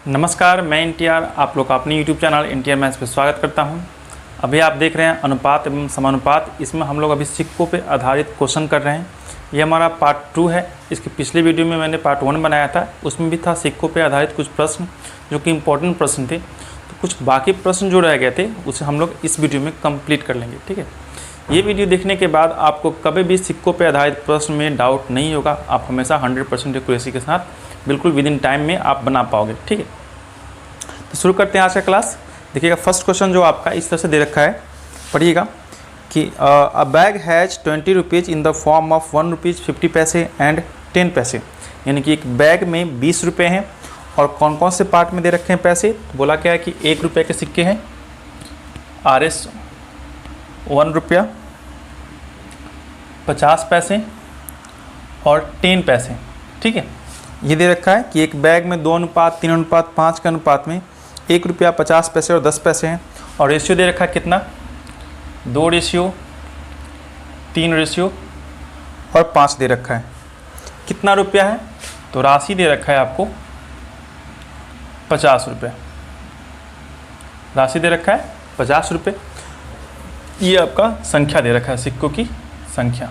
नमस्कार, मैं एनटीआर आप लोग का अपने यूट्यूब चैनल एनटीआर मैथ्स पे स्वागत करता हूं। अभी आप देख रहे हैं अनुपात एवं समानुपात। इसमें हम लोग अभी सिक्कों पे आधारित क्वेश्चन कर रहे हैं। ये हमारा पार्ट 2 है। इसके पिछले वीडियो में मैंने पार्ट 1 बनाया था, उसमें भी था सिक्कों पे आधारित कुछ प्रश्न जो कि इम्पोर्टेंट प्रश्न थे। तो कुछ बाकी प्रश्न जो रह गए थे उसे हम लोग इस वीडियो में कंप्लीट कर लेंगे। ठीक है, ये वीडियो देखने के बाद आपको कभी भी सिक्कों पे आधारित प्रश्न में डाउट नहीं होगा। आप हमेशा 100% एक्यूरेसी के साथ बिल्कुल विद इन टाइम में आप बना पाओगे। ठीक है, तो शुरू करते हैं आज का क्लास। देखिएगा, फर्स्ट क्वेश्चन जो आपका इस तरह से दे रखा है, पढ़िएगा कि अ bag has 20 rupees in the form of 1 rupees 50 पैसे एंड 10 पैसे। यानी कि एक बैग में 20 रुपये हैं और कौन कौन से पार्ट में दे रखे हैं पैसे। तो बोला क्या है कि 1 रुपये के सिक्के हैं, RS 1 रुपया, 50 पैसे और 10 पैसे। ठीक है, ये दे रखा है कि एक बैग में 2 अनुपात 3 अनुपात 5 के अनुपात में 1 रुपया 50 पैसे और 10 पैसे हैं। और रेशियो दे रखा है कितना, 2 रेशियो 3 रेशियो और 5 दे रखा है। कितना रुपया है, तो राशि दे रखा है आपको 50 रुपये। राशि दे रखा है 50 रुपये। ये आपका संख्या दे रखा है, सिक्कों की संख्या।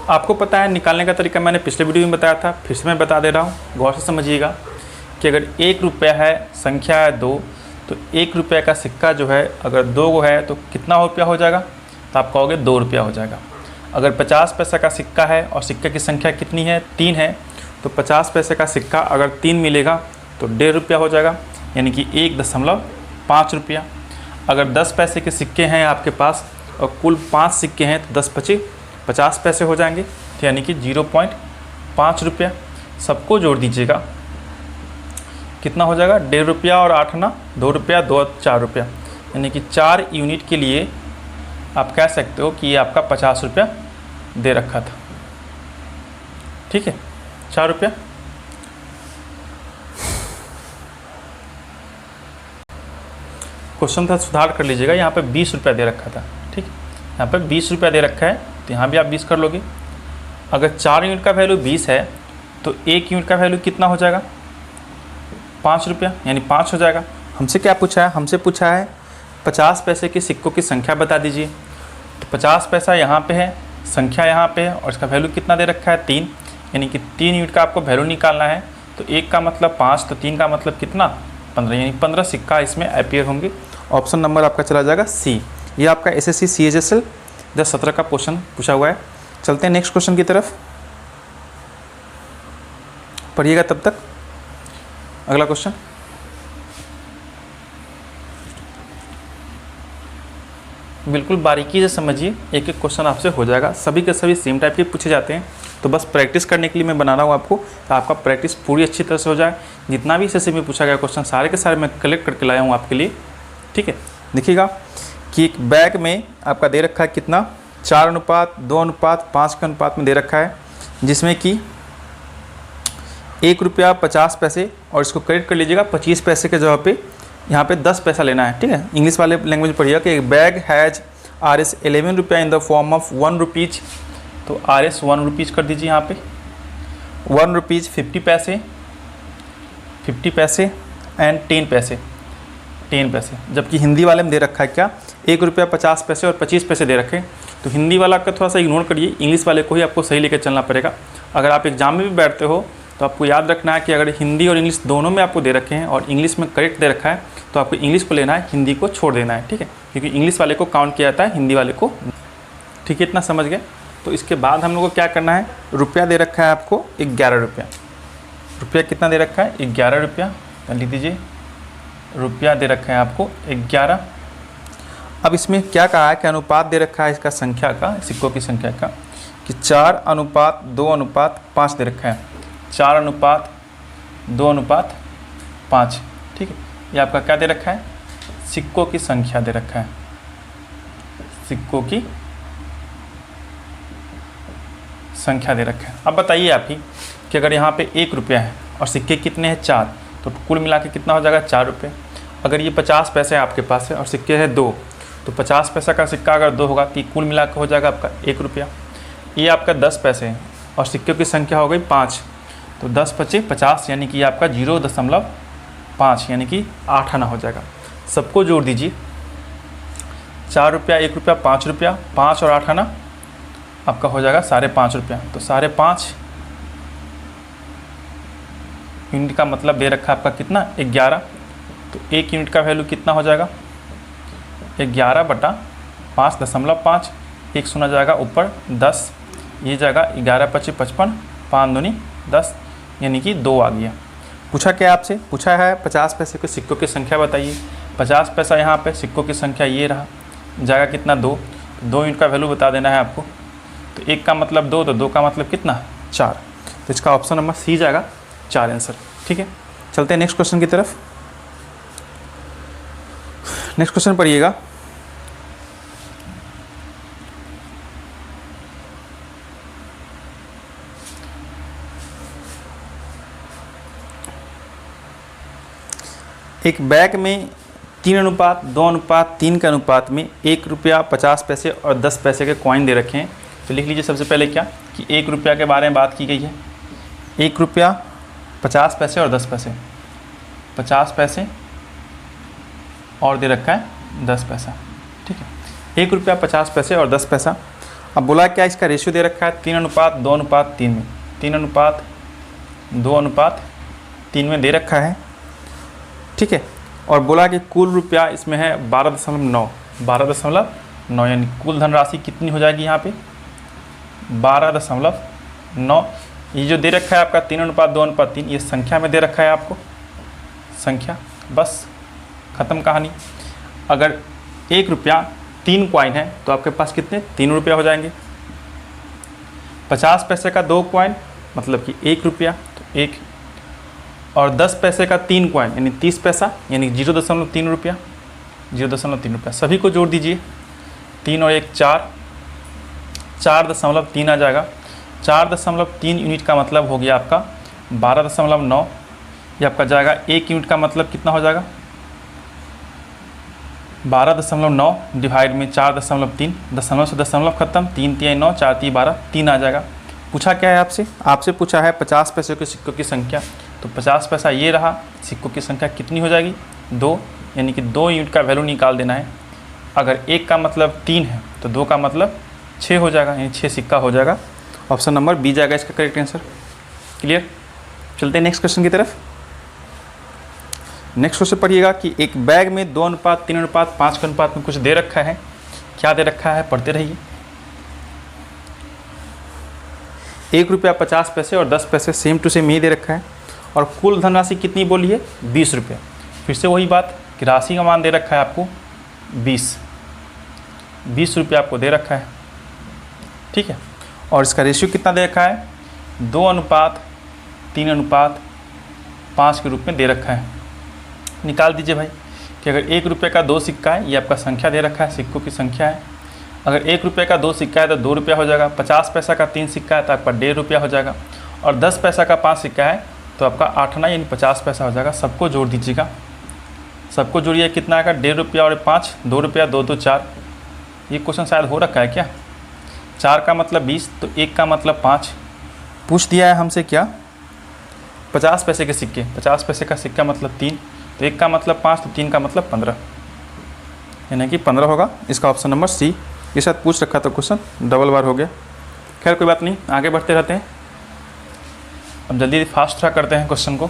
आपको पता है निकालने का तरीका मैंने पिछले वीडियो में बताया था, फिर से मैं बता दे रहा हूँ, गौर से समझिएगा कि अगर 1 रुपया है, संख्या है 2, तो 1 रुपये का सिक्का जो है अगर 2 गो है तो कितना रुपया हो जाएगा, तो आप कहोगे 2 रुपया हो जाएगा। अगर 50 पैसा का सिक्का है और सिक्के की संख्या कितनी है, 3 है, तो 50 पैसे का सिक्का अगर 3 मिलेगा तो 1.5 रुपया हो जाएगा, यानी कि 1.5 रुपया। अगर 10 पैसे के सिक्के हैं आपके पास और कुल 5 सिक्के हैं तो 10 पचे 50 पैसे हो जाएंगे, तो यानी कि 0.5 रुपया। सबको जोड़ दीजिएगा, कितना हो जाएगा, 1.5 रुपया और 8 आना 2 रुपया, 2 4 रुपया, यानी कि 4 यूनिट के लिए आप कह सकते हो कि ये आपका 50 रुपया दे रखा था। ठीक है, 4 रुपया। क्वेश्चन था, सुधार कर लीजिएगा, यहाँ पे 20 रुपया दे रखा था। ठीक है, यहाँ पे 20 रुपया दे रखा है, तो यहाँ भी आप 20 कर लोगे। अगर 4 यूनिट का वैल्यू 20 है तो 1 यूनिट का वैल्यू कितना हो जाएगा, 5 रुपया, यानी 5 हो जाएगा। हमसे क्या पूछा है, हमसे पूछा है 50 पैसे के सिक्कों की संख्या बता दीजिए। तो 50 पैसा यहाँ पे है, संख्या यहाँ पे है और इसका वैल्यू कितना दे रखा है, 3, यानी कि 3 यूनिट का आपको वैल्यू निकालना है। तो 1 का मतलब 5, तो 3 का मतलब कितना, 15, यानी 15 सिक्का इसमें अपीयर होंगे। ऑप्शन नंबर आपका चला जाएगा सी। ये आपका SSC CHSL 2017 का क्वेश्चन पूछा हुआ है। चलते हैं नेक्स्ट क्वेश्चन की तरफ, पढ़िएगा तब तक। अगला क्वेश्चन, बिल्कुल बारीकी से समझिए, एक एक क्वेश्चन आपसे हो जाएगा। सभी के सभी सेम टाइप के पूछे जाते हैं, तो बस प्रैक्टिस करने के लिए मैं बना रहा हूँ आपको, तो आपका प्रैक्टिस पूरी अच्छी तरह से हो जाए। जितना भी SSC में पूछा गया क्वेश्चन सारे के सारे मैं कलेक्ट करके लाया हूँ आपके लिए। ठीक है, देखिएगा कि एक बैग में आपका दे रखा है कितना, 4 अनुपात 2 अनुपात 5 के अनुपात में दे रखा है, जिसमें कि 1 रुपया 50 पैसे और इसको क्रेडिट कर लीजिएगा 25 पैसे के जगह पे यहाँ पे 10 पैसा लेना है। ठीक है, इंग्लिश वाले लैंग्वेज पढ़िएगा कि एक बैग हैज़ RS 11 रुपया in the form of 1 rupees. तो RS 1 रुपीज़ कर दीजिए यहाँ पे, 1 रुपीज़ 50 पैसे एंड 10 पैसे। जबकि हिंदी वाले में दे रखा है क्या, 1 रुपया 50 पैसे और 25 पैसे दे रखे। तो हिंदी वाला का थोड़ा सा इग्नोर करिए, इंग्लिश वाले को ही आपको सही लेकर चलना पड़ेगा। अगर आप एग्जाम में भी बैठते हो तो आपको याद रखना है कि अगर हिंदी और इंग्लिश दोनों में आपको दे रखे हैं और इंग्लिश में करेक्ट दे रखा है तो आपको इंग्लिश को लेना है, हिंदी को छोड़ देना है। ठीक है, क्योंकि इंग्लिश वाले को काउंट किया जाता है, हिंदी वाले को। ठीक है, इतना समझ गए। तो इसके बाद हम लोग को क्या करना है, रुपया दे रखा है आपको 11 रुपया। रुपया कितना दे रखा है, 11 रुपया, लिख दीजिए। रुपया दे रखा है आपको 11। अब इसमें क्या कहा है कि अनुपात दे रखा है इसका संख्या का, सिक्कों की संख्या का, कि 4 अनुपात 2 अनुपात 5 दे रखा है। 4 अनुपात 2 अनुपात 5। ठीक है, ये आपका क्या दे रखा है, सिक्कों की संख्या दे रखा है, सिक्कों की संख्या दे रखा है। अब बताइए आप ही कि अगर यहाँ पे 1 रुपया है और सिक्के कितने हैं, 4, तो कुल मिला के कितना हो जाएगा, 4 रुपये। अगर ये 50 पैसे आपके पास है और सिक्के हैं 2, तो 50 पैसा का सिक्का अगर 2 होगा तो कुल मिला के हो जाएगा आपका 1 रुपया। ये आपका 10 पैसे हैं और सिक्कों की संख्या हो गई 5, तो 10 पचे 50 यानी कि आपका 0.5 यानी कि 8 आना हो जाएगा। सबको जोड़ दीजिए, 4 रुपया, 1 रुपया, 5 रुपया, 5 और 8 आना आपका हो जाएगा 5.5 रुपया। तो 5.5 यूनिट का मतलब दे रखा है आपका कितना, 11। तो 1 यूनिट का वैल्यू कितना हो जाएगा, 11/5.5। 1 सुना जाएगा ऊपर 10, ये जाएगा 11 पचे 55, 5 दूनी 10 यानी कि 2 आ गया। पूछा क्या आपसे, पूछा है 50 पैसे के सिक्कों की संख्या बताइए। 50 पैसा यहाँ पे सिक्कों की संख्या ये रहा, जाएगा कितना 2। 2 यूनिट का वैल्यू बता देना है आपको। तो 1 का मतलब 2, तो 2 का मतलब कितना 4। तो इसका ऑप्शन नंबर सी जाएगा 4 आंसर। ठीक है, चलते हैं नेक्स्ट क्वेश्चन की तरफ। नेक्स्ट क्वेश्चन पढ़िएगा। एक बैग में 3:2:3 के अनुपात में 1 रुपया 50 पैसे और 10 पैसे के कॉइन दे रखे हैं। तो लिख लीजिए सबसे पहले क्या कि 1 रुपया के बारे में बात की गई है। 1 रुपया 50 पैसे और 10 पैसे, 50 पैसे और दे रखा है 10 पैसा। ठीक है, 1 रुपया 50 पैसे और 10 पैसा। अब बोला क्या, इसका रेशियो दे रखा है 3:2:3 में, 3:2:3 में दे रखा है। ठीक है, और बोला कि कुल रुपया इसमें है 12.9 यानी कुल धनराशि कितनी हो जाएगी यहाँ पे 12.9। ये जो दे रखा है आपका 3:2:3 ये संख्या में दे रखा है आपको, संख्या, बस ख़त्म कहानी। अगर 1 रुपया 3 कॉइन है तो आपके पास कितने 3 रुपया हो जाएंगे। 50 पैसे का 2 कॉइन मतलब कि 1 रुपया, तो 1, और 10 पैसे का 3 कॉइन यानी 30 पैसा यानी 0.3 रुपया, 0.3 रुपया। सभी को जोड़ दीजिए, 3 और 1 4, 4.3 आ जाएगा। 4.3 यूनिट का मतलब हो गया आपका 12.9। ये आपका जाएगा 1 यूनिट का मतलब कितना हो जाएगा 12.9 डिवाइड में 4.3, दशमलव से दशमलव खत्म, 3 3 9, 4 3 12, 3 आ जाएगा। पूछा क्या है आपसे, आपसे पूछा है 50 पैसे के सिक्कों की संख्या। तो 50 पैसा ये रहा, सिक्कों की संख्या कितनी हो जाएगी 2, यानी कि 2 यूनिट का वैल्यू निकाल देना है। अगर 1 का मतलब 3 है तो 2 का मतलब 6 हो जाएगा, यानी 6 सिक्का हो जाएगा। ऑप्शन नंबर बी जाएगा इसका करेक्ट आंसर। क्लियर, चलते हैं नेक्स्ट क्वेश्चन की तरफ। नेक्स्ट क्वेश्चन पढ़िएगा कि एक बैग में 2:3:5 के अनुपात में कुछ दे रखा है। क्या दे रखा है, पढ़ते रहिए। 1 रुपया 50 पैसे और 10 पैसे सेम टू सेम ही दे रखा है, और कुल धनराशि कितनी बोली है 20 रुपये। फिर से वही बात कि राशि का मान दे रखा है आपको 20 रुपया आपको दे रखा है। ठीक है, और इसका रेशियो कितना दे रखा है 2:3:5 के रूप में दे रखा है। निकाल दीजिए भाई कि अगर 1 रुपये का 2 सिक्का है, ये आपका संख्या दे रखा है, सिक्कों की संख्या है। अगर 1 रुपये का 2 सिक्का है तो 2 रुपया हो जाएगा। 50 पैसा का 3 सिक्का है तो आपका 1.5 रुपया हो जाएगा। और 10 पैसा का 5 सिक्का है तो आपका 8 आना यानी 50 पैसा हो जाएगा। सबको जोड़ दीजिएगा, सबको जोड़िए, कितना आएगा 1.5 रुपया और 5, 2 रुपया, 2 2 4। ये क्वेश्चन शायद हो रखा है क्या, 4 का मतलब 20, तो 1 का मतलब 5। पूछ दिया है हमसे क्या 50 पैसे के सिक्के, 50 पैसे का सिक्का मतलब 3, तो 1 का मतलब 5, तो 3 का मतलब 15, यानी कि 15 होगा। इसका ऑप्शन नंबर सी। ये शायद पूछ रखा था क्वेश्चन, डबल बार हो गया। खैर कोई बात नहीं, आगे बढ़ते रहते हैं। अब जल्दी फास्ट ट्रैक करते हैं क्वेश्चन को।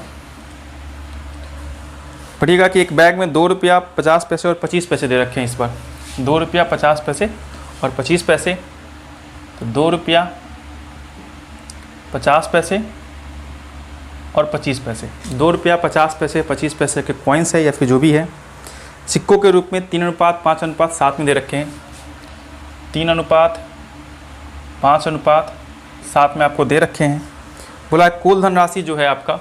पढ़िएगा कि एक बैग में 2 रुपया 50 पैसे और 25 पैसे दे रखे हैं। इस बार 2 रुपया 50 पैसे और 25 पैसे, तो 2 रुपया 50 पैसे और 25 पैसे, 2 रुपया 50 पैसे 25 पैसे के कॉइन्स है या फिर जो भी है, सिक्कों के रूप में 3:5:7 में दे रखे हैं। 3:5:7 में आपको दे रखे हैं। बोला कुल धनराशि जो है आपका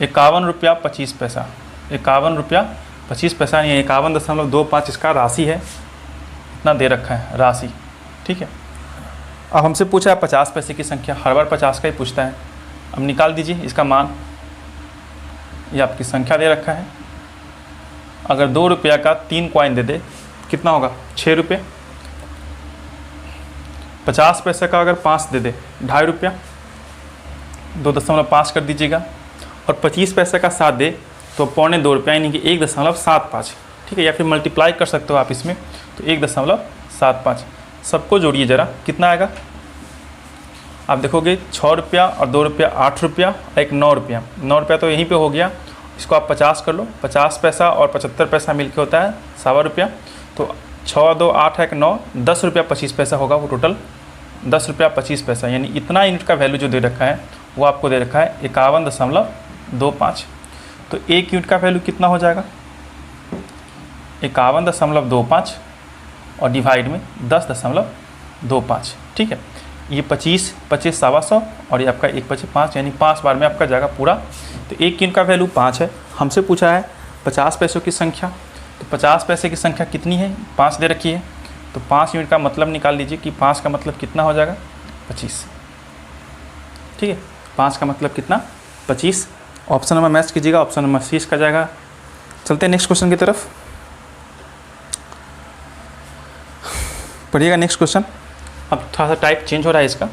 51 रुपया 25 पैसा, 51 रुपया 25 पैसा नहीं, 51.25 इसका राशि है, इतना दे रखा है राशि। ठीक है, अब हमसे पूछा है 50 पैसे की संख्या, हर बार 50 का ही पूछता है। अब निकाल दीजिए इसका मान, ये आपकी संख्या दे रखा है। अगर 2 रुपया का 3 कॉइन दे दे कितना होगा 6 रुपये। 50 पैसे का अगर 5 दे दे 2.5 रुपया, 2.5 कर दीजिएगा, और 25 पैसे का 7 दे तो 2.25 यानी कि 1.75, ठीक है, या फिर मल्टीप्लाई कर सकते हो आप इसमें, तो 1.75। सबको जोड़िए ज़रा, कितना आएगा आप देखोगे, 6 रुपया और 2 रुपया 8 रुपया, एक 9 रुपया। 9 रुपया तो यहीं पे हो गया, इसको आप 50 कर लो, 50 पैसा और 75 पैसा मिलके होता है 1.25 रुपया, तो 6 2 8 1 9, 10 रुपया 25 पैसा होगा वो टोटल, 10 रुपया 25 पैसा, यानी इतना यूनिट का वैल्यू जो दे रखा है वो आपको दे रखा है 51.25। तो एक यूनिट का वैल्यू कितना हो जाएगा 51.25 और डिवाइड में 10.25, ठीक है। ये 25 1.25 और ये आपका 1 बचे 5, यानी 5 बार में आपका जाएगा पूरा। तो एक यूनिट का वैल्यू 5 है। हमसे पूछा है 50 पैसों की संख्या, तो 50 पैसे की संख्या कितनी है, 5 दे रखी है, तो 5 यूनिट का मतलब निकाल लीजिए कि 5 का मतलब कितना हो जाएगा 25, ठीक है। 5 का मतलब कितना 25। ऑप्शन नंबर मैच कीजिएगा, ऑप्शन नंबर सी का जाएगा। चलते हैं नेक्स्ट क्वेश्चन की तरफ, पढ़िएगा नेक्स्ट क्वेश्चन। अब थोड़ा सा टाइप चेंज हो रहा है इसका।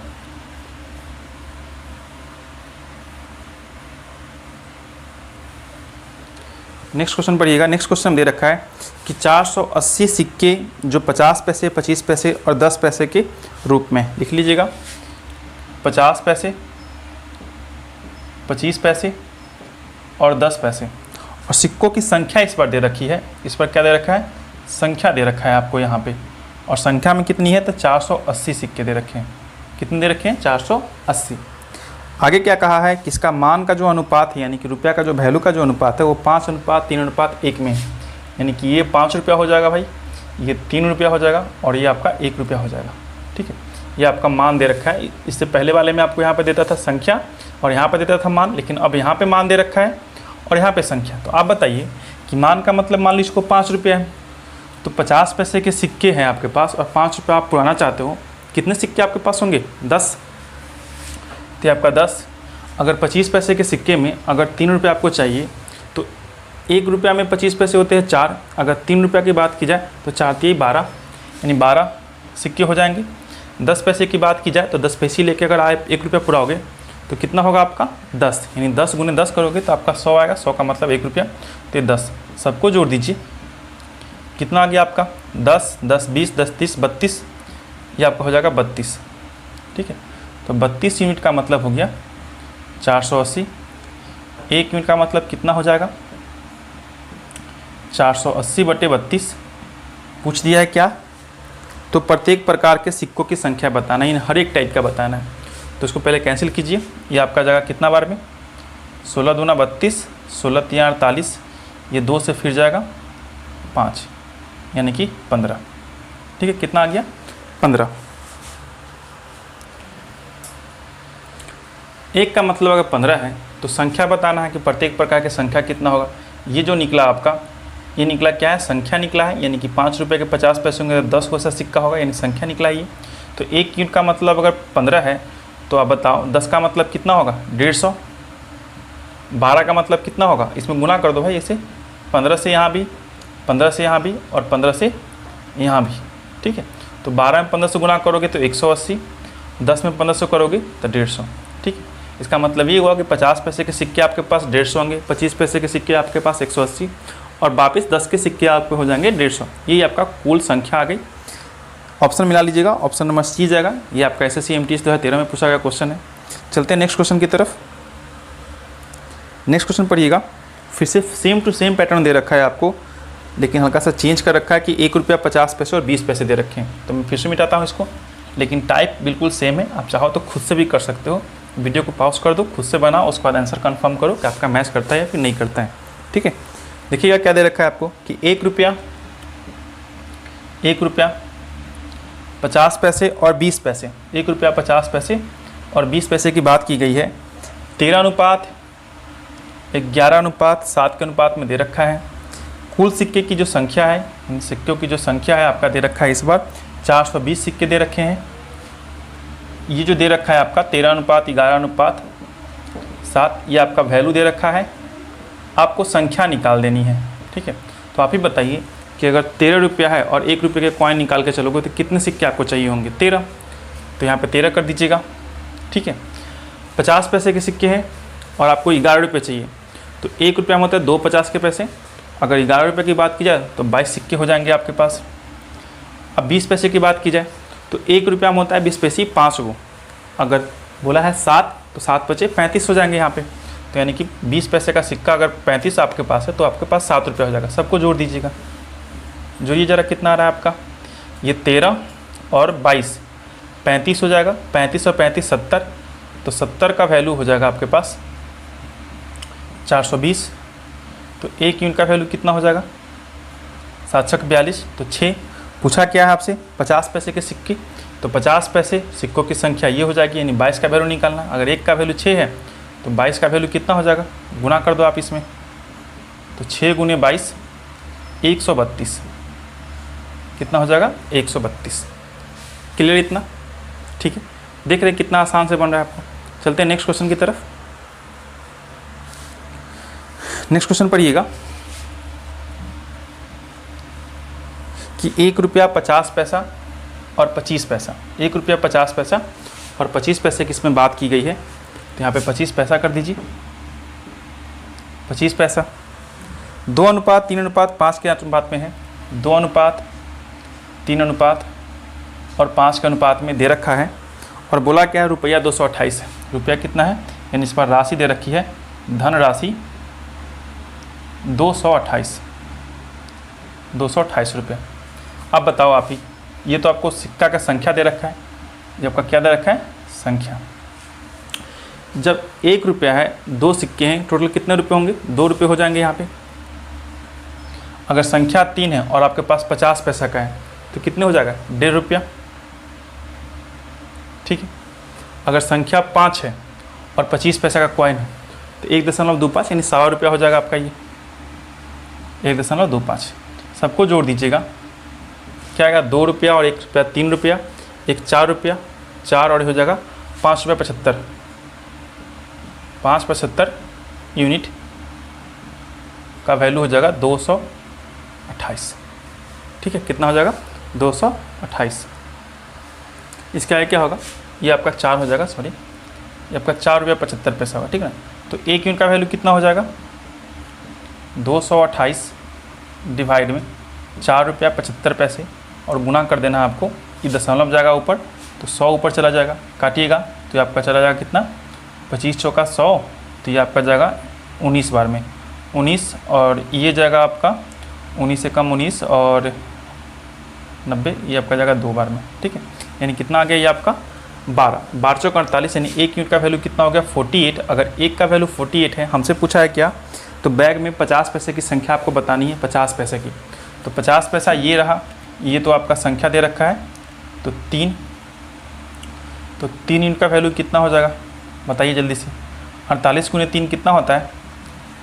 नेक्स्ट क्वेश्चन पढ़िएगा। नेक्स्ट क्वेश्चन दे रखा है कि 480 सिक्के जो 50 पैसे 25 पैसे और 10 पैसे के रूप में, लिख लीजिएगा 50 पैसे 25 पैसे और 10 पैसे, और सिक्कों की संख्या इस पर दे रखी है। इस पर क्या दे रखा है, संख्या दे रखा है आपको यहाँ पे, और संख्या में कितनी है तो 480 सिक्के दे रखे हैं। कितने दे रखे हैं 480। आगे क्या कहा है कि इसका मान का जो अनुपात है, यानी कि रुपया का जो वैल्यू का जो अनुपात है वो 5:3:1 में है, यानी कि ये 5 रुपया हो जाएगा भाई, ये 3 रुपया हो जाएगा और ये आपका 1 रुपया हो जाएगा, ठीक है। ये आपका मान दे रखा है। इससे पहले वाले में आपको यहाँ पे देता था संख्या और यहाँ पे देता था मान, लेकिन अब यहाँ पे मान दे रखा है और यहाँ पे संख्या। तो आप बताइए कि मान का मतलब मान लीजिए इसको 5 रुपया है, तो 50 पैसे के सिक्के हैं आपके पास और 5 रुपया आप पुराना चाहते हो, कितने सिक्के आपके पास होंगे 10, तो आपका 10। अगर 25 पैसे के सिक्के में अगर 3 रुपये आपको चाहिए तो 1 रुपया में 25 पैसे होते हैं 4, अगर 3 रुपया की बात की जाए तो 4 3 12, यानी 12 सिक्के हो जाएंगे। 10 पैसे की बात की जाए तो 10 पैसे लेके अगर आप 1 रुपया पुराओगे तो कितना होगा आपका 10, यानी 10 × 10 करोगे तो आपका 100 आएगा, 100 का मतलब 1 रुपया, तो 10। सबको जोड़ दीजिए, कितना आ गया आपका 10 10 20 10 30 32, ये आपका हो जाएगा 32, ठीक है। तो 32 यूनिट का मतलब हो गया 480। एक यूनिट का मतलब कितना हो जाएगा 480/32। पूछ दिया है क्या, तो प्रत्येक प्रकार के सिक्कों की संख्या बताना है, हर एक टाइप का बताना है। तो इसको पहले कैंसिल कीजिए, ये आपका जाएगा कितना बार में 16 दूना 32, 16 तिया 48, ये 2 से फिर जाएगा 5, यानी कि 15, ठीक है। कितना आ गया 15। एक का मतलब अगर 15 है तो संख्या बताना है कि प्रत्येक प्रकार की संख्या कितना होगा। ये जो निकला आपका, ये निकला क्या है, संख्या निकला है, यानी कि 5 रुपये के 50 पैसे होंगे तो 10 वैसा सिक्का होगा, यानी संख्या निकला ये। तो एक यूनिट का मतलब अगर 15 है तो आप बताओ 10 का मतलब कितना होगा 150, 12 का मतलब कितना होगा, इसमें गुना कर दो भाई ऐसे, 15 से यहाँ भी, 15 से यहाँ भी और 15 से यहाँ भी, ठीक है। तो 12 में 15 से गुना करोगे तो 180, 10 में 15 से करोगे तो 150, ठीक है। इसका मतलब ये हुआ कि 50 पैसे के सिक्के आपके पास 150 होंगे, 25 पैसे के सिक्के आपके पास 180 और वापस 10 के सिक्के आपके हो जाएंगे 150। ये आपका कुल संख्या आ गई। ऑप्शन मिला लीजिएगा, ऑप्शन नंबर सी जाएगा। ये आपका SSC MTS 2013 में पूछा गया क्वेश्चन है। चलते हैं नेक्स्ट क्वेश्चन की तरफ। नेक्स्ट क्वेश्चन पढ़िएगा, फिर से सेम टू सेम पैटर्न दे रखा है आपको, लेकिन हल्का सा चेंज कर रखा है कि 1 रुपया 50 पैसे और 20 पैसे दे रखे हैं। तो मैं फिर से मिटाता हूँ इसको, लेकिन टाइप बिल्कुल सेम है। आप चाहो तो खुद से भी कर सकते हो, वीडियो को पॉज कर दो, खुद से बनाओ, उसके बाद आंसर कंफर्म करो कि आपका मैच करता है या फिर नहीं करता है, ठीक है। देखिएगा क्या दे रखा है आपको कि 1 रुपया 50 पैसे और 20 पैसे, 1 रुपया 50 पैसे और 20 पैसे की बात की गई है। 13:11:7 के अनुपात में दे रखा है। कुल सिक्के की जो संख्या है, इन सिक्कों की जो संख्या है आपका दे रखा है इस बार 420 सिक्के दे रखे हैं। ये जो दे रखा है आपका 13:11:7, ये आपका वैल्यू दे रखा है, आपको संख्या निकाल देनी है, ठीक है। तो आप ही बताइए कि अगर 13 रुपया है और 1 रुपये के कॉइन निकाल के चलोगे तो कितने सिक्के आपको चाहिए होंगे 13, तो यहाँ पे 13 कर दीजिएगा, ठीक है। 50 पैसे के सिक्के हैं और आपको 11 रुपये चाहिए, तो 1 रुपया में होता है 2 50 के पैसे। अगर 11 रुपये की बात की जाए तो 22 सिक्के हो जाएंगे आपके पास। अब 20 पैसे की बात की जाए तो 1 रुपया में होता है 20 पैसे 5 गो। अगर बोला है 7 तो 7 बचे 35 हो जाएंगे यहाँ पे। तो यानी कि 20 पैसे का सिक्का अगर 35 आपके पास है तो आपके पास 7 रुपया हो जाएगा। सबको जोड़ दीजिएगा, जोड़िए ज़रा कितना आ रहा है आपका, ये 13 और 22 35 हो जाएगा। 35 और 35 70, तो 70 का वैल्यू हो जाएगा आपके पास 420। तो 1 यूनिट का वैल्यू कितना हो जाएगा, 742। तो 6 पूछा क्या है आपसे, 50 पैसे के सिक्के, तो 50 पैसे सिक्कों की संख्या ये हो जाएगी, यानी 22 का वैल्यू निकालना। अगर 1 का वैल्यू 6 है तो 22 का वैल्यू कितना हो जाएगा, गुना कर दो आप इसमें, तो 6 गुने 22 132, कितना हो जाएगा 132। क्लियर इतना, ठीक है। देख रहे कितना आसान से बन रहा है आपको। चलते हैं नेक्स्ट क्वेश्चन की तरफ। नेक्स्ट क्वेश्चन पढ़िएगा कि 1 रुपया 50 पैसा और 25 पैसा, 1 रुपया 50 पैसा और 25 पैसे की इसमें बात की गई है। तो यहाँ पे 25 पैसा कर दीजिए, 25 पैसा 2:3:5 के अनुपात में है, 2:3:5 और 5 के अनुपात में दे रखा है। और बोला क्या है, रुपया 228 है। रुपया कितना है, यानी इस पर राशि दे रखी है, धन राशि 228 रुपये। अब बताओ आप ही, ये तो आपको सिक्का का संख्या दे रखा है, ये आपका क्या दे रखा है, संख्या। जब 1 रुपया है, 2 सिक्के हैं, टोटल कितने रुपए होंगे, 2 रुपये हो जाएंगे यहाँ पे। अगर संख्या 3 है और आपके पास 50 पैसा का है तो कितने हो जाएगा, 1.5 रुपया, ठीक है। अगर संख्या 5 है और 25 पैसा का कॉइन है तो 1.25 यानी 1.25 रुपया हो जाएगा आपका ये, 1.25। सबको जोड़ दीजिएगा, क्या आएगा, 2 रुपया और 1 रुपया 3 रुपया, एक 4 रुपया, 4 और हो जाएगा 5 रुपया 75, 5.75 यूनिट का वैल्यू हो जाएगा 228, ठीक है। कितना हो जाएगा, 228। इसका आगे क्या होगा, ये आपका 4 हो जाएगा, सॉरी ये आपका 4 रुपया 75 पैसा होगा, ठीक है ना। तो 1 यूनिट का वैल्यू कितना हो जाएगा, 228 डिवाइड में 4 रुपया 75 पैसे और गुना कर देना आपको, ये दशमलव जाएगा ऊपर तो 100 ऊपर चला जाएगा, काटिएगा तो ये आपका चला जाएगा कितना, 25 चौका 100, तो ये आपका जाएगा 19 बार में 19, और ये जाएगा आपका 19 से कम 19 और 90, ये आपका जाएगा 2 बार में, ठीक है। यानी कितना आ गया ये आपका 12 चौका 48, यानी 1 यूनिट का वैल्यू कितना हो गया, 48। अगर 1 का वैल्यू 48 है, हमसे पूछा है क्या, तो बैग में 50 पैसे की संख्या आपको बतानी है, 50 पैसे की। तो 50 पैसा ये रहा, ये तो आपका संख्या दे रखा है, तो 3 यूनिट का वैल्यू कितना हो जाएगा, बताइए जल्दी से। 48 गुने 3 कितना होता है,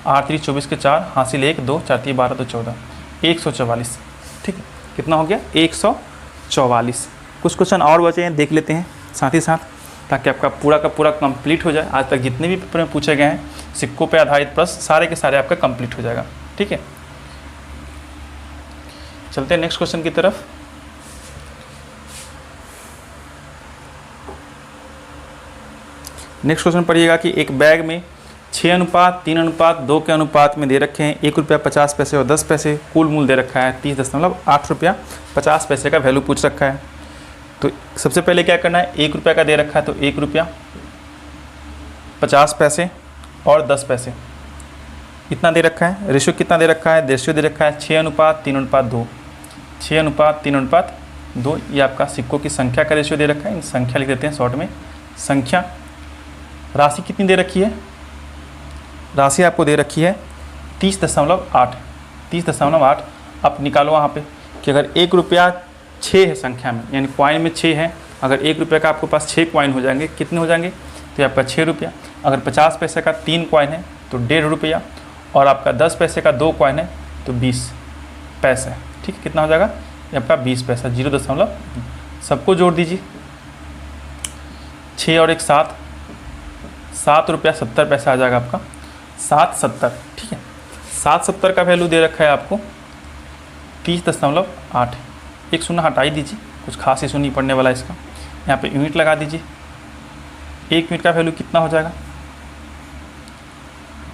8 3 24 के 4, हासिल 1 2 4 3 12 2 14, 144, ठीक है। कितना हो गया, 144। कुछ क्वेश्चन और बचे हैं, देख लेते हैं साथ ही साथ, ताकि आपका पूरा का पूरा कंप्लीट हो जाए। आज तक जितने भी पेपर में पूछे गए हैं सिक्कों पे आधारित प्रश्न, सारे के सारे आपका कंप्लीट हो जाएगा, ठीक है। चलते हैं नेक्स्ट क्वेश्चन की तरफ। नेक्स्ट क्वेश्चन पढ़िएगा कि एक बैग में 6:3:2 के अनुपात में दे रखे हैं 1 रुपया 50 पैसे और 10 पैसे, कुल मूल्य दे रखा है 30.8 रुपया 50 पैसे का वैल्यू पूछ रखा है। तो सबसे पहले क्या करना है, 1 रुपया का दे रखा है तो 1 रुपया 50 पैसे और 10 पैसे, इतना दे रखा है। रेशियो कितना दे रखा है, रेशियो दे रखा है 6:3:2, 6:3:2, ये आपका सिक्कों की संख्या का रेशियो दे रखा है। संख्या लिख देते हैं शॉर्ट में, संख्या। राशि कितनी दे रखी है, राशि आपको दे रखी है 30.8, 30.8। आप निकालो वहाँ पे कि अगर 1 रुपया 6 है संख्या में, यानी कॉइन में 6 है, अगर 1 रुपये का आपके पास 6 कॉइन हो जाएंगे, कितने हो जाएंगे, तो आपका 6 रुपया। अगर 50 पैसे का 3 कॉइन है तो 1.5 रुपया, और आपका 10 पैसे का 2 कॉइन है तो 20 पैसे, ठीक है। कितना हो जाएगा, ये आपका 20 पैसा, 0. सबको जोड़ दीजिए, 6 और 1 7, 7 रुपया 70 पैसा आ जाएगा आपका, 7.70, ठीक है। 7.70 का वैल्यू दे रखा है आपको 30.8। एक शून्य हटा ही दीजिए, कुछ खास इशू नहीं पड़ने वाला इसका। यहाँ पे यूनिट लगा दीजिए, 1 यूनिट का वैल्यू कितना हो जाएगा,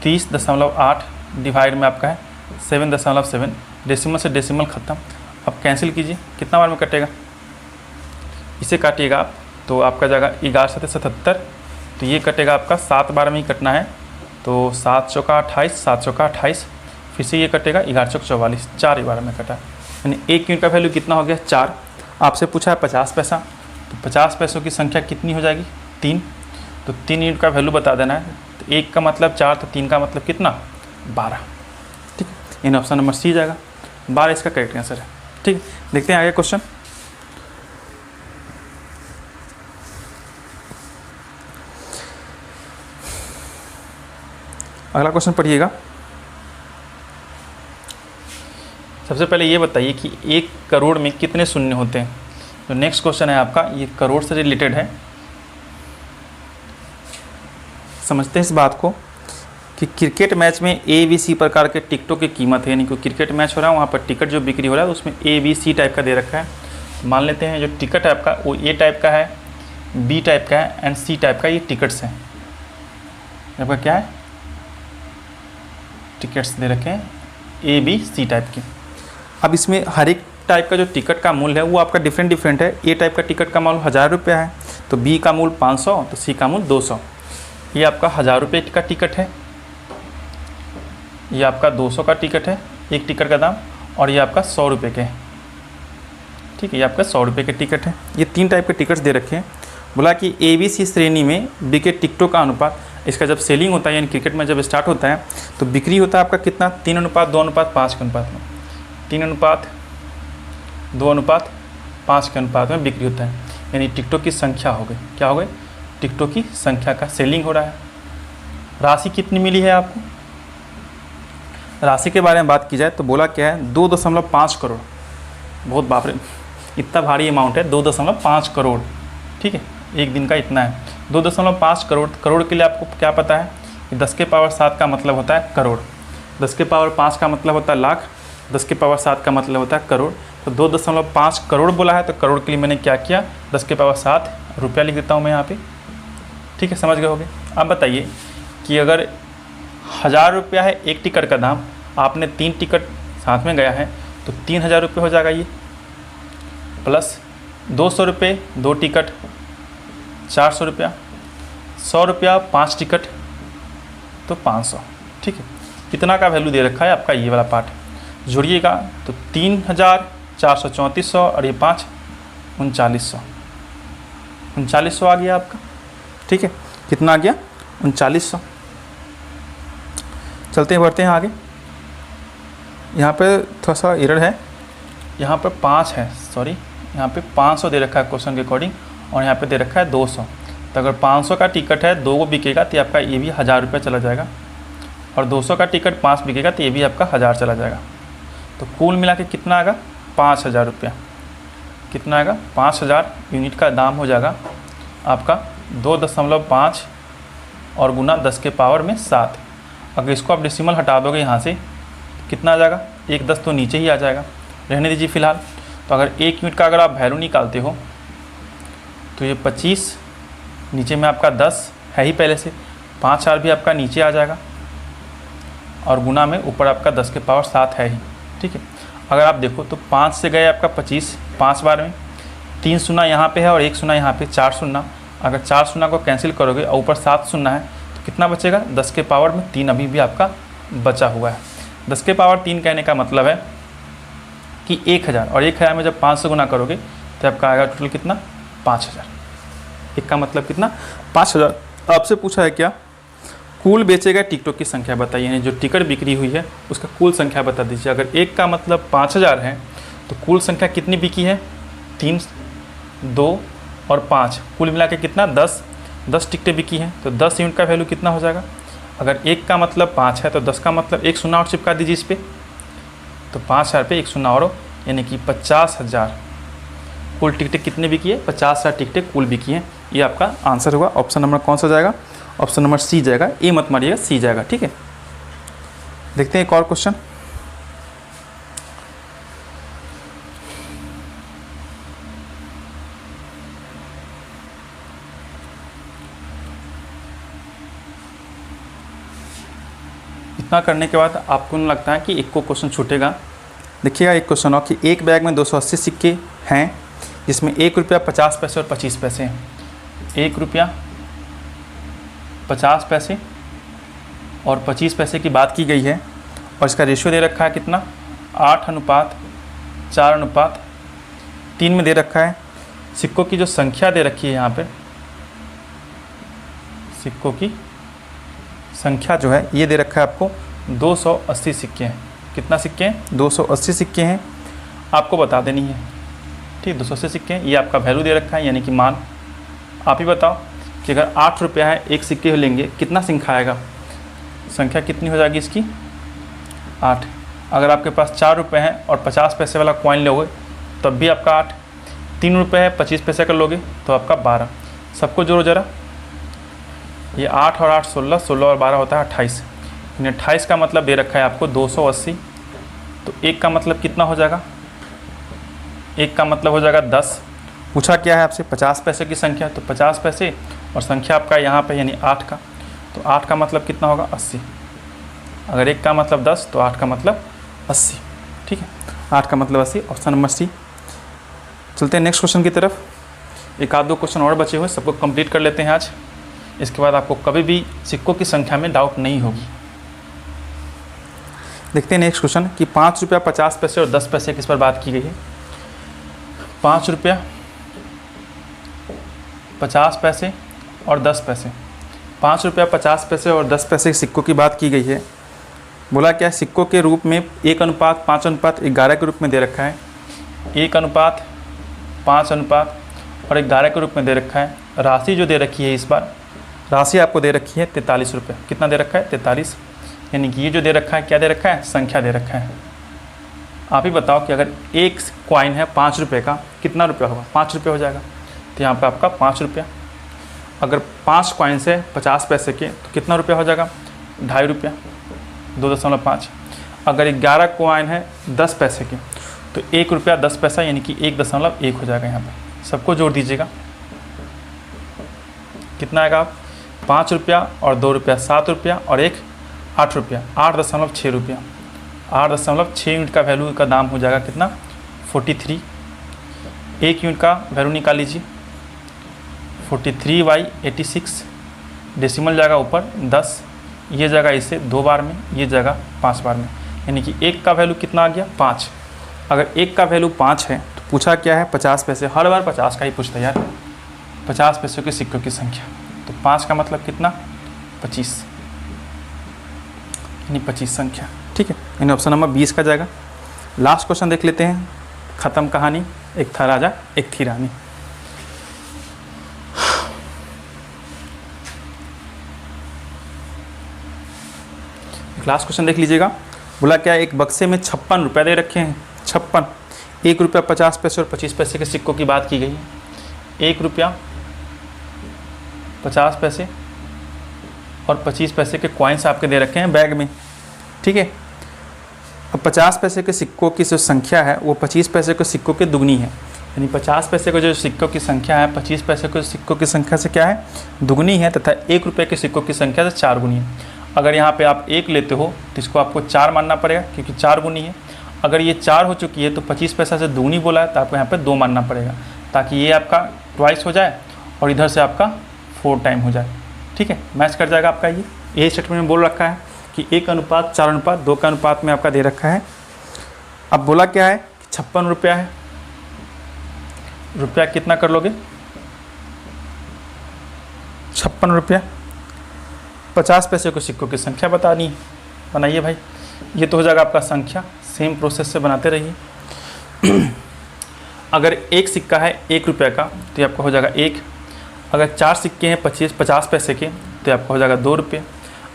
30.8 डिवाइड में आपका है 7.7, डेसिमल से डेसिमल ख़त्म। अब कैंसिल कीजिए, कितना बार में कटेगा, इसे काटिएगा आप तो आपका जाएगा 11×7=77, तो ये कटेगा आपका 7 बार में ही कटना है, तो 7 चौका 28, 7 चौका 28, फिर से ये कटेगा 11 चौक 44, 4 बार में कटा, यानी 1 यूनिट का वैल्यू कितना हो गया 4। आपसे पूछा है 50 पैसा, तो 50 पैसों की संख्या कितनी हो जाएगी 3, तो 3 यूनिट का वैल्यू बता देना है। तो 1 का मतलब 4, तो 3 का मतलब कितना 12, ठीक है, यानी ऑप्शन नंबर सी जाएगा, 12 इसका करेक्ट आंसर है। ठीक, देखते हैं आगे क्वेश्चन। अगला क्वेश्चन पढ़िएगा। सबसे पहले ये बताइए कि 1 करोड़ में कितने शून्य होते हैं। तो नेक्स्ट क्वेश्चन है आपका, ये करोड़ से रिलेटेड है। समझते हैं इस बात को कि क्रिकेट मैच में ABC प्रकार के टिकटों की कीमत है, यानी कि क्रिकेट मैच हो रहा है वहाँ पर टिकट जो बिक्री हो रहा है उसमें ABC टाइप का दे रखा है। मान लेते हैं जो टिकट है आपका वो A टाइप का है, B टाइप का है एंड C टाइप का, ये टिकट्स हैं। आपका क्या है, टिकट्स दे रखे हैं ABC टाइप की। अब इसमें हर एक टाइप का जो टिकट का मूल्य है वो आपका डिफरेंट है। A टाइप का टिकट का मूल्य 1000 रुपये है, तो B का मूल्य 500, तो C का मूल्य 200। ये आपका 1000 रुपये का टिकट है, ये आपका 200 का टिकट है एक टिकट का दाम, और ये आपका 100 रुपये के है। ठीक है, ये आपका 100 रुपये के टिकट है। ये 3 टाइप के टिकट्स दे रखे हैं। बोला कि ABC श्रेणी में बिके टिकटों का अनुपात, इसका जब सेलिंग होता है यानी क्रिकेट में जब स्टार्ट होता है तो बिक्री होता है आपका कितना, 3:2:5 के अनुपात में, 3:2:5 के अनुपात में बिक्री होता है। यानी टिकटों की संख्या हो गई, क्या हो गई, टिकटों की संख्या का सेलिंग हो रहा है। राशि कितनी मिली है आपको, राशि के बारे में बात की जाए तो बोला क्या है 2.5 करोड़। बहुत बाप रे, इतना भारी अमाउंट है 2.5 करोड़। ठीक है, एक दिन का इतना है 2.5 करोड़। करोड़ के लिए आपको क्या पता है कि 10 के पावर 7 का मतलब होता है करोड़, 10 के पावर 5 का मतलब होता है लाख, 10 के पावर 7 का मतलब होता है करोड़। तो 2.5 करोड़ बोला है तो करोड़ के लिए मैंने क्या किया, 10 के पावर 7 रुपया लिख देता हूँ मैं यहाँ पे। ठीक है, समझ गए होगे। अब बताइए कि अगर 1000 रुपया है एक टिकट का दाम, आपने 3 टिकट साथ में गया है तो 3000 रुपये हो जाएगा ये, प्लस 200 रुपये 2 टिकट 400 रुपया, 100 रुपया 5 टिकट तो 500। ठीक है, कितना का वैल्यू दे रखा है आपका ये वाला पार्ट, जोड़िएगा तो 3000, 400, 3400 और ये 5, 3900 आ गया आपका। ठीक है, कितना आ गया 3900। चलते हैं, बढ़ते हैं आगे। यहाँ पे थोड़ा सा एरर है, यहाँ पर 5 है, सॉरी, यहाँ पे 500 दे रखा है क्वेश्चन के अकॉर्डिंग, और यहाँ पे दे रखा है 200। तो अगर 500 का टिकट है 2 को बिकेगा तो आपका ये भी 1000 रुपये चला जाएगा, और 200 का टिकट 5 बिकेगा तो ये भी आपका 1000 चला जाएगा। तो कुल मिला के कितना आएगा 5000 रुपया। कितना आएगा 5000 यूनिट का दाम हो जाएगा आपका 2.5 और गुना 10 के पावर में 7। अगर इसको आप डेसिमल हटा दोगे यहाँ से कितना आ जाएगा, 1 10 तो नीचे ही आ जाएगा, रहने दीजिए फ़िलहाल। तो अगर 1 यूनिट का अगर आप वैल्यू निकालते हो तो ये 25, नीचे में आपका 10 है ही पहले से, 5000 भी आपका नीचे आ जाएगा, और गुना में ऊपर आपका 10 के पावर 7 है ही। ठीक है, अगर आप देखो तो 5 से गए आपका 25 5 बार में, 3 शून्य यहाँ पे है और 1 शून्य यहाँ पे, 4 शून्य। अगर 4 शून्य को कैंसिल करोगे और ऊपर 7 शून्य है तो कितना बचेगा, 10 के पावर में 3 अभी भी आपका बचा हुआ है। 10 के पावर 3 कहने का मतलब है कि 1000, और 1000 में जब 5 से गुना करोगे तो आपका आएगा टोटल कितना 5000। एक का मतलब कितना 5000। आपसे पूछा है क्या, कुल बेचे गए टिकटों की संख्या बताइए, यानी जो टिकट बिक्री हुई है उसका कुल संख्या बता दीजिए। अगर 1 का मतलब 5000 है तो कुल संख्या कितनी बिकी है, 3, 2 और 5, कुल मिला के कितना 10 टिकटें बिकी हैं। तो 10 यूनिट का वैल्यू कितना हो जाएगा, अगर 1 का मतलब 5 है तो 10 का मतलब 1 शून्य और चिपका दीजिए इस पर, तो 5000 पे 1 शून्य और, यानी कि 50,000 कुल टिकटें कितने बिकी है, 50,000 टिकटें कुल बिकी हैं। ये आपका आंसर होगा। ऑप्शन नंबर कौन सा जाएगा, ऑप्शन नंबर सी जाएगा, ए मत मारिएगा, सी जाएगा। ठीक है, देखते हैं एक और क्वेश्चन। इतना करने के बाद आपको नहीं लगता है कि एक को क्वेश्चन छूटेगा। देखिएगा एक क्वेश्चन और कि एक बैग में 280 सिक्के हैं जिसमें 1 रुपया 50 पैसे और 25 पैसे हैं। 1 रुपया 50 पैसे और 25 पैसे की बात की गई है और इसका रेशियो दे रखा है कितना, 8:4:3 में दे रखा है। सिक्कों की जो संख्या दे रखी है यहाँ पे, सिक्कों की संख्या जो है ये दे रखा है आपको 280 सिक्के हैं। कितना सिक्के हैं, 280 सिक्के हैं, आपको बता देनी है। ठीक, 280 सिक्के हैं, ये आपका वैल्यू दे रखा है यानी कि मान। आप ही बताओ कि अगर 8 रुपया है, एक सिक्के लेंगे कितना संख्या आएगा, संख्या कितनी हो जाएगी इसकी, 8। अगर आपके पास 4 रुपये हैं और 50 पैसे वाला कॉइन लोगे तब भी आपका 8। 3 रुपये है 25 पैसे का लोगे तो आपका 12। सबको जोड़ो ज़रा, ये 8 और 8 16, 16 और 12 होता है 28। 28 का मतलब दे रखा है आपको 280। तो एक का मतलब कितना हो जाएगा, एक का मतलब हो जाएगा 10। पूछा क्या है आपसे, 50 पैसे की संख्या, तो 50 पैसे और संख्या आपका यहाँ पे यानी 8 का, तो 8 का मतलब कितना होगा 80। अगर एक का मतलब 10 तो 8 का मतलब 80। ठीक है, 8 का मतलब 80, ऑप्शन नंबर सी। चलते हैं नेक्स्ट क्वेश्चन की तरफ। एक आध दो क्वेश्चन और बचे हुए, सबको कंप्लीट कर लेते हैं आज। इसके बाद आपको कभी भी सिक्कों की संख्या में डाउट नहीं होगी। देखते हैं नेक्स्ट क्वेश्चन कि 5 रुपया 50 पैसे और 10 पैसे किस पर बात की गई है। 5 रुपया 50 पैसे और 10 पैसे, 5 रुपया 50 पैसे और 10 पैसे सिक्कों की बात की गई है। बोला क्या है, सिक्कों के रूप में 1:5:11 के रूप में दे रखा है। 1:5 और 11 के रूप में दे रखा है। राशि जो दे रखी है, इस बार राशि आपको दे रखी है 43 रुपये। कितना दे रखा है, 43। यानी कि ये जो दे रखा है क्या दे रखा है, संख्या दे रखा है। आप ही बताओ कि अगर एक कॉइन है 5 रुपये का, कितना रुपया होगा, 5 रुपये हो जाएगा। तो यहाँ पे आपका 5 रुपया। अगर 5 कॉइन्स है 50 पैसे के तो कितना रुपया हो जाएगा, 2.5 रुपया, 2.5। अगर 11 कॉइन है 10 पैसे के तो 1 रुपया 10 पैसा यानी कि 1.1 हो जाएगा। यहाँ पे सबको जोड़ दीजिएगा, कितना आएगा आप, 5 रुपया और 2 रुपया 7 रुपया और 1 8 रुपया, 8.6 रुपया। 8.6 यूनिट का वैल्यू का दाम हो जाएगा कितना, 43। 1 यूनिट का वैल्यू निकाल लीजिए, 43/86। डेसिमल जाएगा ऊपर 10, ये जगह इसे 2 बार में, ये जगह 5 बार में, यानी कि 1 का वैल्यू कितना आ गया, 5। अगर 1 का वैल्यू 5 है तो पूछा क्या है, 50 पैसे। हर बार 50 का ही पूछता है यार, 50 पैसों के सिक्कों की संख्या। तो 5 का मतलब कितना, 25, यानी 25 संख्या। ठीक है, यानी ऑप्शन नंबर 20 का जाएगा। लास्ट क्वेश्चन देख लेते हैं, ख़त्म कहानी। एक था राजा एक थी रानी। लास्ट क्वेश्चन देख लीजिएगा। बोला क्या, एक बक्से में 56 रुपये दे रखे हैं, 56। 1 रुपया 50 पैसे और 25 पैसे के सिक्कों की बात की गई है। 1 रुपया 50 पैसे और 25 पैसे के कॉइन्स आपके दे रखे हैं बैग में। ठीक है, अब 50 पैसे के सिक्कों की जो संख्या है वो 25 पैसे के सिक्कों के दुगनी है। यानी 50 पैसे के जो सिक्कों की संख्या है 25 पैसे के सिक्कों की संख्या से क्या है, दुगनी है, तथा 1 रुपये के सिक्कों की संख्या से 4 गुनी है। अगर यहाँ पे आप 1 लेते हो तो इसको आपको 4 मानना पड़ेगा क्योंकि 4 गुनी है। अगर ये 4 हो चुकी है तो 25 पैसा से दुगनी बोला है तो आपको यहाँ पे 2 मानना पड़ेगा, ताकि ये आपका ट्वाइस हो जाए और इधर से आपका 4 टाइम हो जाए। ठीक है, मैच कर जाएगा आपका। ये स्टेटमेंट में बोल रखा है कि 1:4:2 का अनुपात में आपका दे रखा है। अब बोला क्या है, 56 रुपया है, रुपया कितना कर लोगे, 56 रुपया। 50 पैसे को सिक्कों की संख्या बतानी है, बनाइए भाई। ये तो हो जाएगा आपका संख्या, सेम प्रोसेस से बनाते रहिए। अगर एक सिक्का है 1 रुपये का तो ये आपका हो जाएगा 1। अगर 4 सिक्के हैं 50 पैसे के तो आपका हो जाएगा 2 रुपये।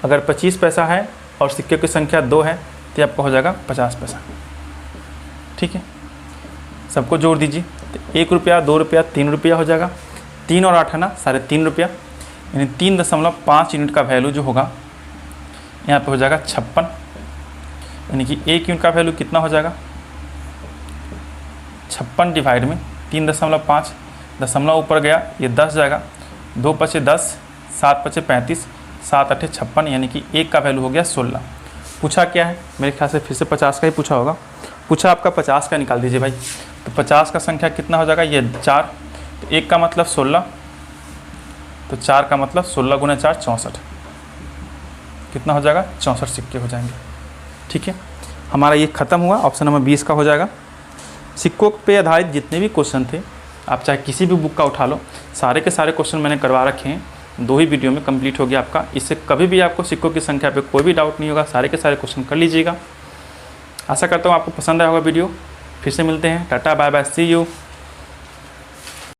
अगर 25 पैसा है और सिक्के की संख्या 2 है तो आपका हो जाएगा 50 पैसा। ठीक है, सबको जोड़ दीजिए तो 1 रुपया 2 रुपया 3 रुपया हो जाएगा। 3 और 8 है ना, 3.5 रुपया, यानी 3.5 यूनिट का वैल्यू जो होगा यहाँ पे हो जाएगा 56। यानी कि 1 यूनिट का वैल्यू कितना हो जाएगा, 56 डिवाइड में 3.5, दशमलव ऊपर गया ये 10 जाएगा, 2 × 5 = 10, 7 × 5 = 35, 7 × 8 = 56, यानी कि 1 का वैल्यू हो गया 16। पूछा क्या है, मेरे ख्याल से फिर से 50 का ही पूछा होगा। पूछा आपका 50 का, निकाल दीजिए भाई। तो 50 का संख्या कितना हो जाएगा, ये 4, तो 1 का मतलब 16, तो 4 का मतलब 16 गुना 4 64, कितना हो जाएगा 64 सिक्के हो जाएंगे। ठीक है, हमारा ये ख़त्म हुआ। ऑप्शन नंबर 20 का हो जाएगा। सिक्कों पे आधारित जितने भी क्वेश्चन थे, आप चाहे किसी भी बुक का उठा लो, सारे के सारे क्वेश्चन मैंने करवा रखे हैं, 2 ही वीडियो में कंप्लीट हो गया आपका। इससे कभी भी आपको सिक्कों की संख्या पे कोई भी डाउट नहीं होगा, सारे के सारे क्वेश्चन कर लीजिएगा। आशा करता हूँ आपको पसंद आया होगा वीडियो। फिर से मिलते हैं, tata bye bye, see you.